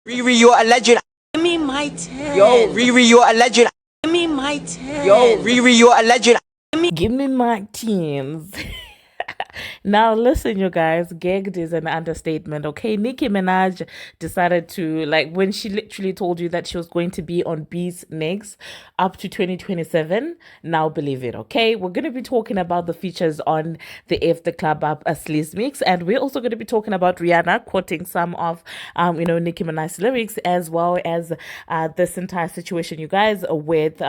Riri, you're a legend. Give me my 10. Yo, Riri, you're a legend. Give me my 10. Yo, Riri, you're a legend. Give me my teens. Now listen, you guys, gagged is an understatement, okay? Nicki Minaj decided to, like, when she literally told you that she was going to be on Beats next up to 2027, now believe it, okay? We're going to be talking about the features on the F the Club Up a Sleaze mix, and we're also going to be talking about Rihanna quoting some of, Nicki Minaj's lyrics, as well as this entire situation, you guys, with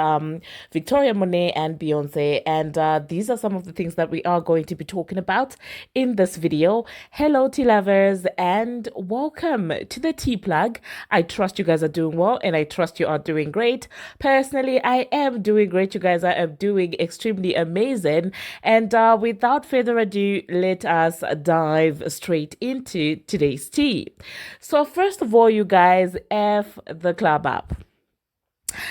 Victoria Monet and Beyonce, and these are some of the things that we are going to be talking about in this video. Hello tea lovers and welcome to the tea plug. I trust you guys are doing well and I trust you are doing great. Personally, I am doing great, you guys. I am doing extremely amazing, and without further ado, let us dive straight into today's tea. So first of all, you guys, F the Club Up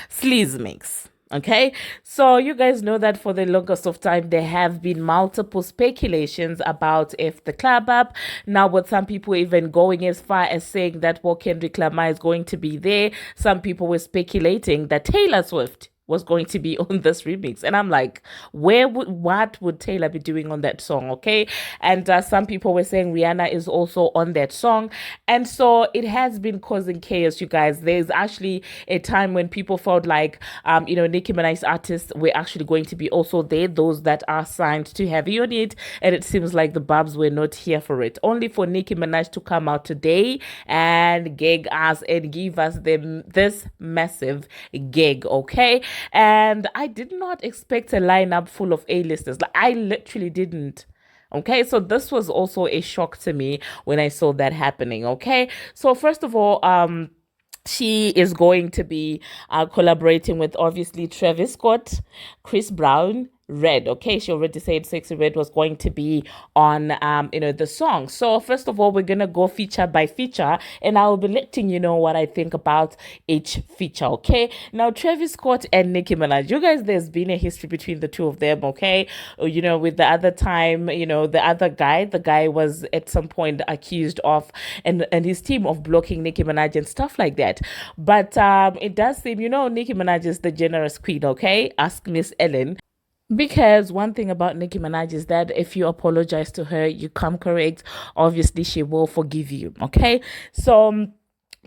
Sleaze mix. Okay, so you guys know that for the longest of time there have been multiple speculations about if the club up. Now, with some people even going as far as saying that Kendrick Lamar is going to be there. Some people were speculating that Taylor Swift was going to be on this remix, and I'm like, what would Taylor be doing on that song? Okay, and some people were saying Rihanna is also on that song, and so it has been causing chaos, you guys. There's actually a time when people felt like Nicki Minaj's artists were actually going to be also there, those that are signed to Heavy on it, and it seems like the Barbz were not here for it, only for Nicki Minaj to come out today and gig us and give us this massive gig. Okay, and I did not expect a lineup full of A-listers. Like, I literally didn't. Okay, so this was also a shock to me when I saw that happening. Okay, so first of all, she is going to be collaborating with obviously Travis Scott, Chris Brown, Red. Okay, she already said Sexy Red was going to be on the song. So first of all, we're gonna go feature by feature, and I'll be letting you know what I think about each feature. Okay, now Travis Scott and Nicki Minaj, you guys, there's been a history between the two of them. Okay, with the other time, the guy was at some point accused of and his team of blocking Nicki Minaj and stuff like that. But it does seem, Nicki Minaj is the generous queen. Okay, ask Miss Ellen. Because one thing about Nicki Minaj is that if you apologize to her, you come correct, obviously she will forgive you. Okay, so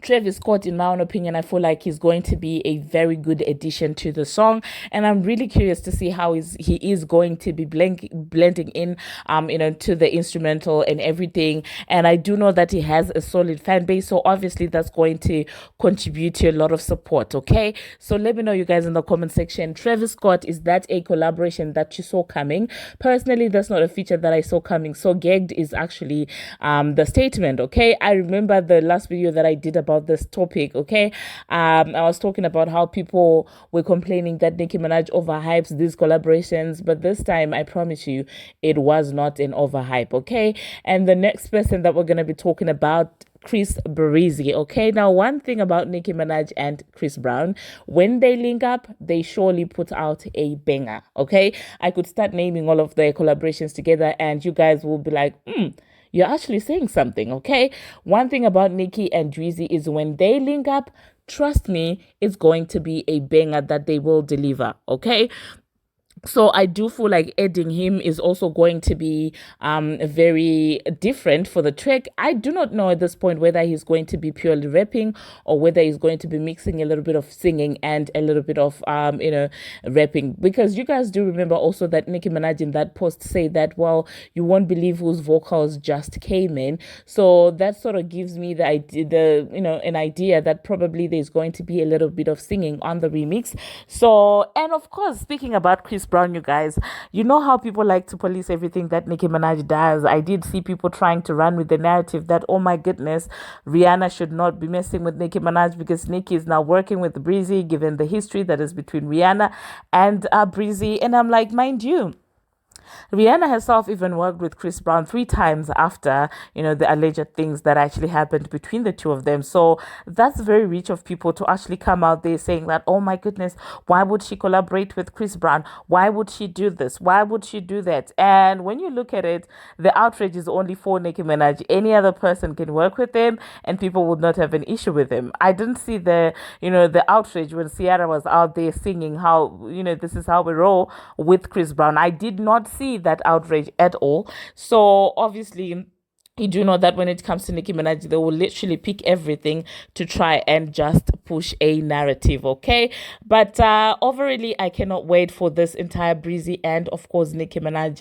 Travis Scott, in my own opinion, I feel like he's going to be a very good addition to the song, and I'm really curious to see how he is going to be blending in, to the instrumental and everything. And I do know that he has a solid fan base, so obviously that's going to contribute to a lot of support. Okay, so let me know, you guys, in the comment section. Travis Scott, is that a collaboration that you saw coming? Personally, that's not a feature that I saw coming. So gagged is actually the statement. Okay, I remember the last video that I did about this topic. Okay, I was talking about how people were complaining that Nicki Minaj overhypes these collaborations, but this time I promise you it was not an overhype. Okay, and the next person that we're going to be talking about, Chris Breezy. Okay, now one thing about Nicki Minaj and Chris Brown, when they link up, they surely put out a banger. Okay, I could start naming all of their collaborations together and you guys will be like, you're actually saying something. Okay, one thing about Nicki and Drizzy is when they link up, trust me, it's going to be a banger that they will deliver. Okay, so I do feel like adding him is also going to be very different for the track. I do not know at this point whether he's going to be purely rapping or whether he's going to be mixing a little bit of singing and a little bit of rapping, because you guys do remember also that Nicki Minaj in that post said that, well, you won't believe whose vocals just came in. So that sort of gives me the idea, an idea that probably there's going to be a little bit of singing on the remix. So, and of course, speaking about Chris Brown, you guys, you know how people like to police everything that Nicki Minaj does. I did see people trying to run with the narrative that, oh my goodness, Rihanna should not be messing with Nicki Minaj because Nicki is now working with Breezy, given the history that is between Rihanna and Breezy. And I'm like, mind you, Rihanna herself even worked with Chris Brown 3 times after, the alleged things that actually happened between the two of them. So that's very rich of people to actually come out there saying that, oh my goodness, why would she collaborate with Chris Brown? Why would she do this? Why would she do that? And when you look at it, the outrage is only for Nicki Minaj. Any other person can work with him and people would not have an issue with him. I didn't see the outrage when Ciara was out there singing how, this is how we roll with Chris Brown. I did not see that outrage at all. So obviously, you do know that when it comes to Nicki Minaj, they will literally pick everything to try and just push a narrative, okay? But overall, I cannot wait for this entire Breezy and, of course, Nicki Minaj,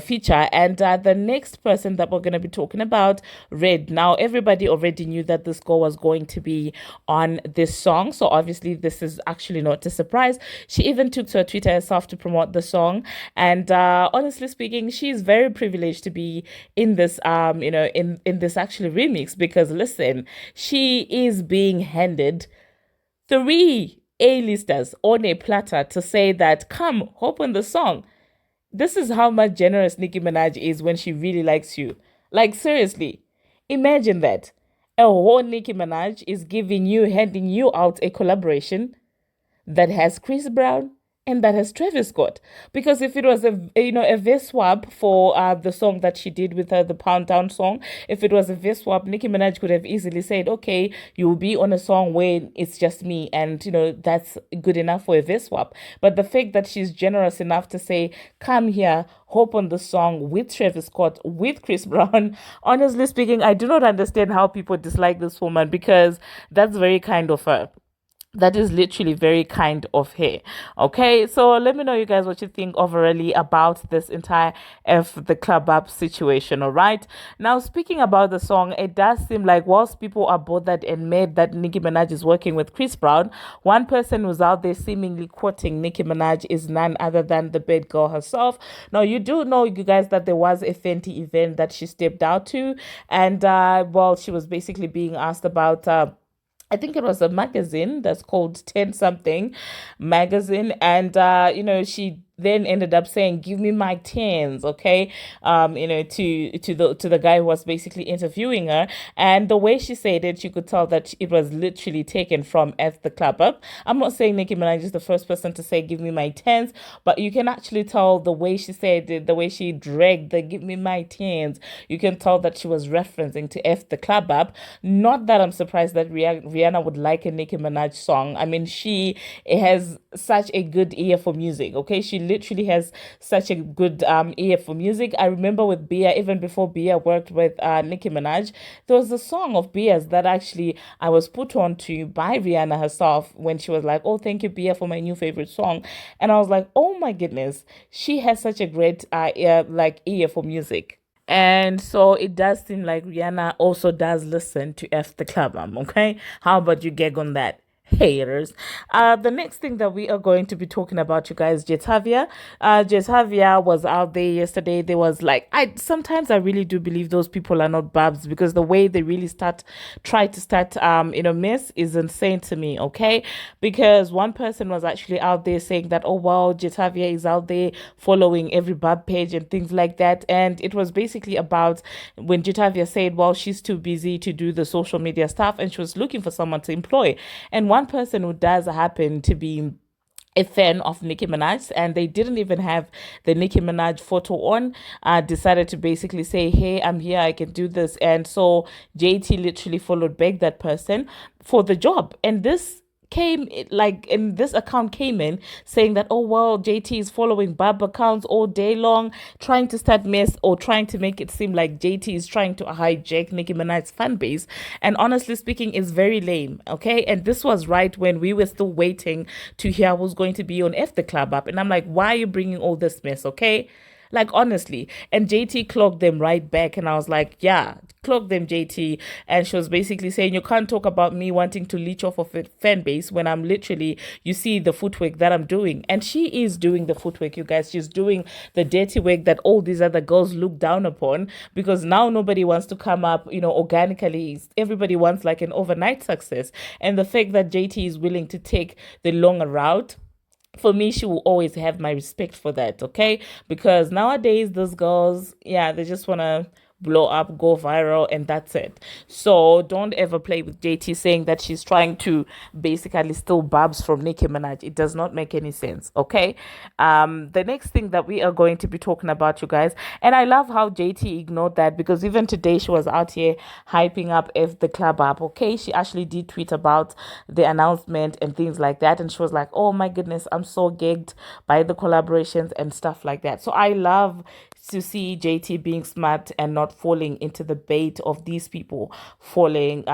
feature. And the next person that we're going to be talking about, Red. Now, everybody already knew that this girl was going to be on this song. So obviously, this is actually not a surprise. She even took to her Twitter herself to promote the song. And honestly speaking, she's very privileged to be in this in this actually remix, because listen, she is being handed 3 A-listers on a platter to say that, come, hop on the song. This is how much generous Nicki Minaj is when she really likes you. Like, seriously, imagine that. A whole Nicki Minaj is handing you out a collaboration that has Chris Brown and that has Travis Scott. Because if it was a verse swap for the song that she did with her, the Pound Town song, if it was a verse swap, Nicki Minaj could have easily said, okay, you will be on a song where it's just me, and that's good enough for a verse swap. But the fact that she's generous enough to say, come here, hop on the song with Travis Scott, with Chris Brown, honestly speaking, I do not understand how people dislike this woman, because that's very kind of her. That is literally very kind of her. Okay, so let me know, you guys, what you think overall about this entire F the Club Up situation. All right, now speaking about the song, it does seem like whilst people are bothered and mad that Nicki Minaj is working with Chris Brown, one person who's out there seemingly quoting Nicki Minaj is none other than the bad girl herself. Now, you do know, you guys, that there was a Fenty event that she stepped out to, and she was basically being asked about I think it was a magazine that's called 10 something magazine. And, she then ended up saying, give me my tens, okay, to the guy who was basically interviewing her. And the way she said it, you could tell that it was literally taken from F the Club Up. I'm not saying Nicki Minaj is the first person to say, give me my tens, but you can actually tell the way she said it, the way she dragged the give me my tens, you can tell that she was referencing to F the Club Up. Not that I'm surprised that Rihanna would like a Nicki Minaj song. I mean, she has such a good ear for music, okay? She literally has such a good ear for music. I remember with Bia, even before Bia worked with Nicki Minaj, there was a song of Bia's that actually I was put on to by Rihanna herself when she was like, oh, thank you, Bia, for my new favorite song. And I was like, oh my goodness, she has such a great ear for music. And so it does seem like Rihanna also does listen to F the Club, okay? How about you gag on that, haters? The next thing that we are going to be talking about, you guys, Jetavia. Jetavia was out there yesterday. There was sometimes I really do believe those people are not Barbz, because the way they really try to start mess is insane to me, okay? Because one person was actually out there saying that, oh wow, Jetavia is out there following every Barb page and things like that. And it was basically about when Jetavia said, well, she's too busy to do the social media stuff and she was looking for someone to employ. And one person who does happen to be a fan of Nicki Minaj, and they didn't even have the Nicki Minaj photo on, decided to basically say, hey, I'm here, I can do this. And so JT literally followed back that person for the job. And this account came in saying that, oh well, JT is following Barb accounts all day long, trying to start mess or trying to make it seem like JT is trying to hijack Nicki Minaj's fan base. And honestly speaking, it's very lame, okay? And this was right when we were still waiting to hear who's going to be on F the Club Up. And I'm like, why are you bringing all this mess, okay? Like, honestly. And JT clocked them right back. And I was like, yeah, clock them, JT. And she was basically saying, you can't talk about me wanting to leech off of a fan base when I'm literally, you see the footwork that I'm doing. And she is doing the footwork, you guys. She's doing the dirty work that all these other girls look down upon, because now nobody wants to come up, organically. Everybody wants like an overnight success. And the fact that JT is willing to take the longer route for me, she will always have my respect for that, okay? Because nowadays, those girls, yeah, they just want to blow up, go viral, and that's it. So don't ever play with JT saying that she's trying to basically steal Barbz from Nicki Minaj. It does not make any sense, okay? The next thing that we are going to be talking about, you guys, and I love how JT ignored that, because even today she was out here hyping up F the club up, okay? She actually did tweet about the announcement and things like that, and she was like, oh my goodness, I'm so gagged by the collaborations and stuff like that. So I love to see JT being smart and not falling into the bait of these people falling,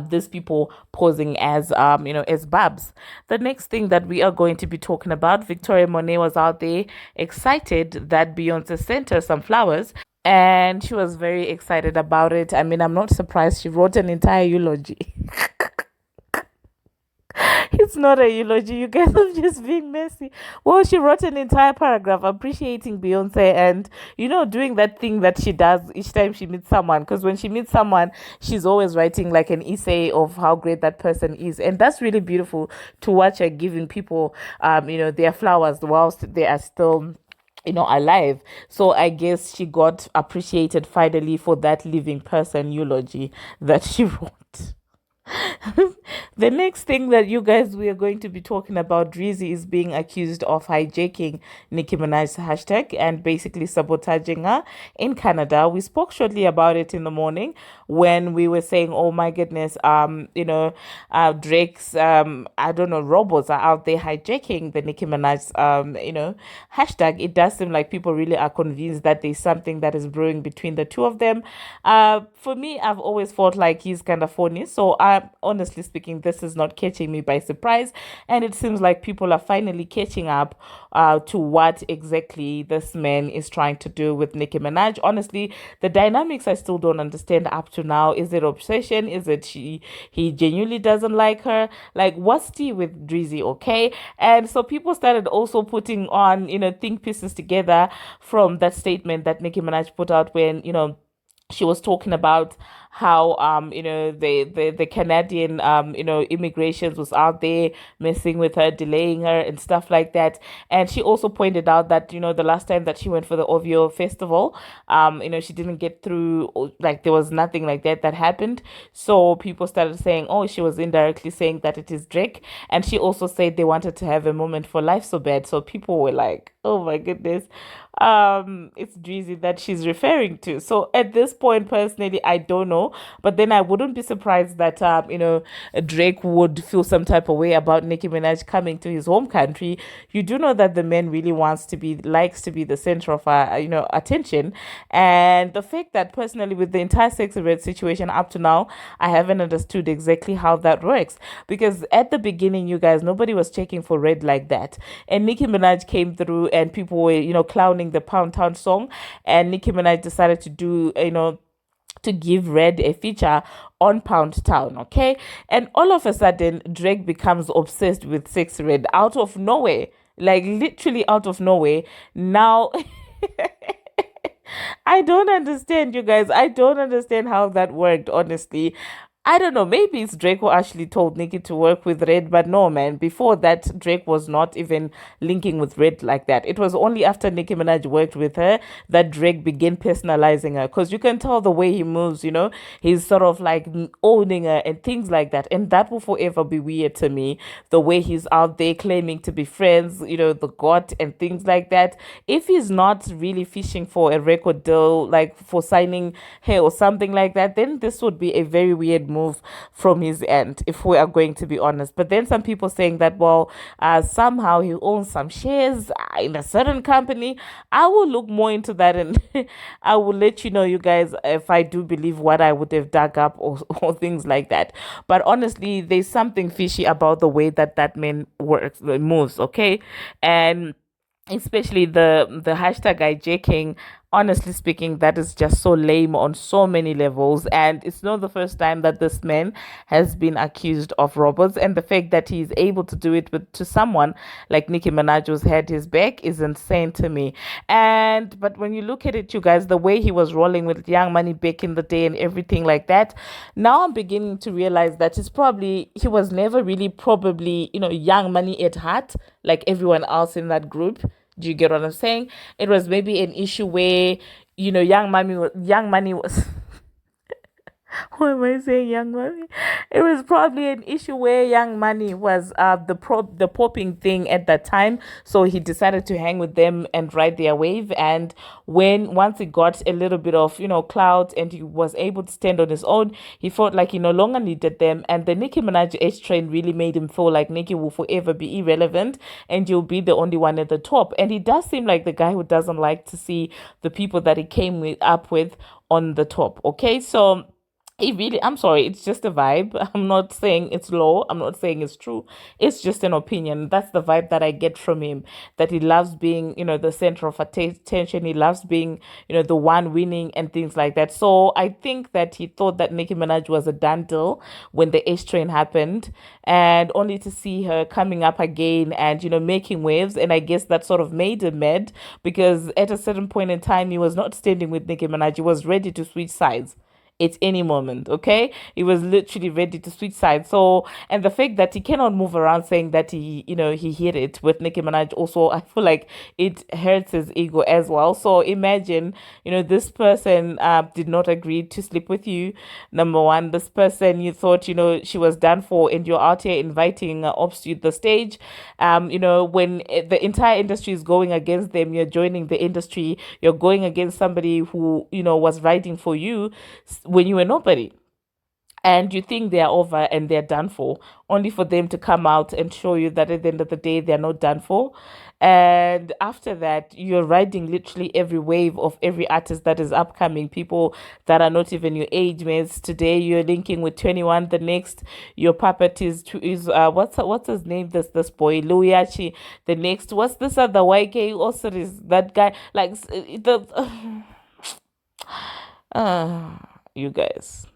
these people posing as as Barbz. The next thing that we are going to be talking about, Victoria Monet was out there excited that Beyonce sent her some flowers, and she was very excited about it. I mean, I'm not surprised. She wrote an entire eulogy. It's not a eulogy, you guys. I'm just being messy. Well, she wrote an entire paragraph appreciating Beyonce and, doing that thing that she does each time she meets someone. Because when she meets someone, she's always writing like an essay of how great that person is. And that's really beautiful to watch her giving people, their flowers whilst they are still alive. So I guess she got appreciated finally for that living person eulogy that she wrote. The next thing that you guys we are going to be talking about, Drizzy is being accused of hijacking Nicki Minaj's hashtag and basically sabotaging her in Canada. We spoke shortly about it in the morning when we were saying, oh my goodness, Drake's I don't know, robots are out there hijacking the Nicki Minaj's hashtag. It does seem like people really are convinced that there's something that is brewing between the two of them. For me, I've always felt like he's kind of funny, so honestly speaking, this is not catching me by surprise, and it seems like people are finally catching up to what exactly this man is trying to do with Nicki Minaj. Honestly, the dynamics I still don't understand up to now. Is it obsession? Is it he genuinely doesn't like her? Like, what's tea with Drizzy? Okay, and so people started also putting on think pieces together from that statement that Nicki Minaj put out when she was talking about how the Canadian immigrations was out there messing with her, delaying her and stuff like that. And she also pointed out that the last time that she went for the OVO festival, she didn't get through, like there was nothing like that happened. So people started saying, oh, she was indirectly saying that it is Drake. And she also said they wanted to have a moment for life so bad. So people were like, oh my goodness, it's Drizzy that she's referring to. So at this point, personally, I don't know, but then I wouldn't be surprised that Drake would feel some type of way about Nicki Minaj coming to his home country. You do know that the man really likes to be the center of attention, and the fact that personally with the entire Sexy Red situation up to now, I haven't understood exactly how that works, because at the beginning, you guys, nobody was checking for Red like that, and Nicki Minaj came through and people were clowning the Pound Town song, and Nicki Minaj decided to do to give Red a feature on Pound Town, okay? And all of a sudden, Drake becomes obsessed with Sexy Red out of nowhere, like literally out of nowhere. Now, I don't understand, you guys. I don't understand how that worked, honestly. I don't know. Maybe it's Drake who actually told Nicki to work with Red, but no, man. Before that, Drake was not even linking with Red like that. It was only after Nicki Minaj worked with her that Drake began personalizing her. Because you can tell the way he moves, he's sort of like owning her and things like that. And that will forever be weird to me. The way he's out there claiming to be friends, the God and things like that. If he's not really fishing for a record deal, like for signing her or something like that, then this would be a very weird move from his end, if we are going to be honest. But then some people saying that, well, somehow he owns some shares in a certain company. I will look more into that, and I will let you know, you guys, if I do believe what I would have dug up or things like that. But honestly, there's something fishy about the way that man moves, okay? And especially the hashtag hijacking, Honestly speaking, that is just so lame on so many levels. And it's not the first time that this man has been accused of robots. And the fact that he's able to do it with to someone like Nicki Minaj, who's had his back, is insane to me. And but when you look at it, you guys, the way he was rolling with Young Money back in the day and everything like that, now I'm beginning to realize that he was never really probably, Young Money at heart, like everyone else in that group. Do you get what I'm saying? It was maybe an issue where, Young Money was why am I saying Young Money? It was probably an issue where Young Money was the popping thing at that time. So he decided to hang with them and ride their wave. And once he got a little bit of clout and he was able to stand on his own, he felt like he no longer needed them. And the Nicki Minaj H train really made him feel like Nicki will forever be irrelevant and you'll be the only one at the top. And he does seem like the guy who doesn't like to see the people that he up with on the top. Okay, so I'm sorry, it's just a vibe. I'm not saying it's law. I'm not saying it's true. It's just an opinion. That's the vibe that I get from him. That he loves being, the center of attention. He loves being, the one winning and things like that. So I think that he thought that Nicki Minaj was a done deal when the H train happened, and only to see her coming up again and, making waves. And I guess that sort of made him mad because at a certain point in time, he was not standing with Nicki Minaj. He was ready to switch sides at any moment. Okay, he was literally ready to switch sides. So, and the fact that he cannot move around saying that he hit it with Nicki Minaj, also I feel like it hurts his ego as well. So imagine, this person did not agree to sleep with you. Number one, this person, you thought she was done for, and you're out here inviting ops to the stage. When the entire industry is going against them, you're joining the industry. You're going against somebody who was writing for you when you were nobody, and you think they're over and they're done for, only for them to come out and show you that at the end of the day they're not done for. And after that, you're riding literally every wave of every artist that is upcoming, people that are not even your age mates. Today you're linking with 21, the next your puppet is what's his name, this boy Luyachi, the next what's this other YK also is that guy, like the you guys,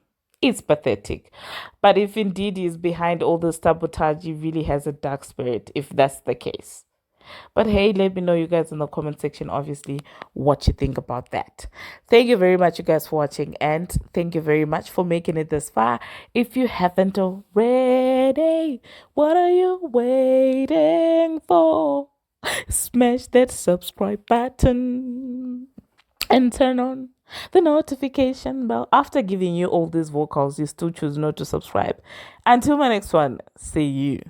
it's pathetic. But if indeed he's behind all this sabotage, he really has a dark spirit, if that's the case. But hey, let me know, you guys, in the comment section, obviously, what you think about that. Thank you very much, you guys, for watching. And thank you very much for making it this far. If you haven't already, what are you waiting for? Smash that subscribe button and turn on the notification bell. After giving you all these vocals, you still choose not to subscribe. Until my next one, see you.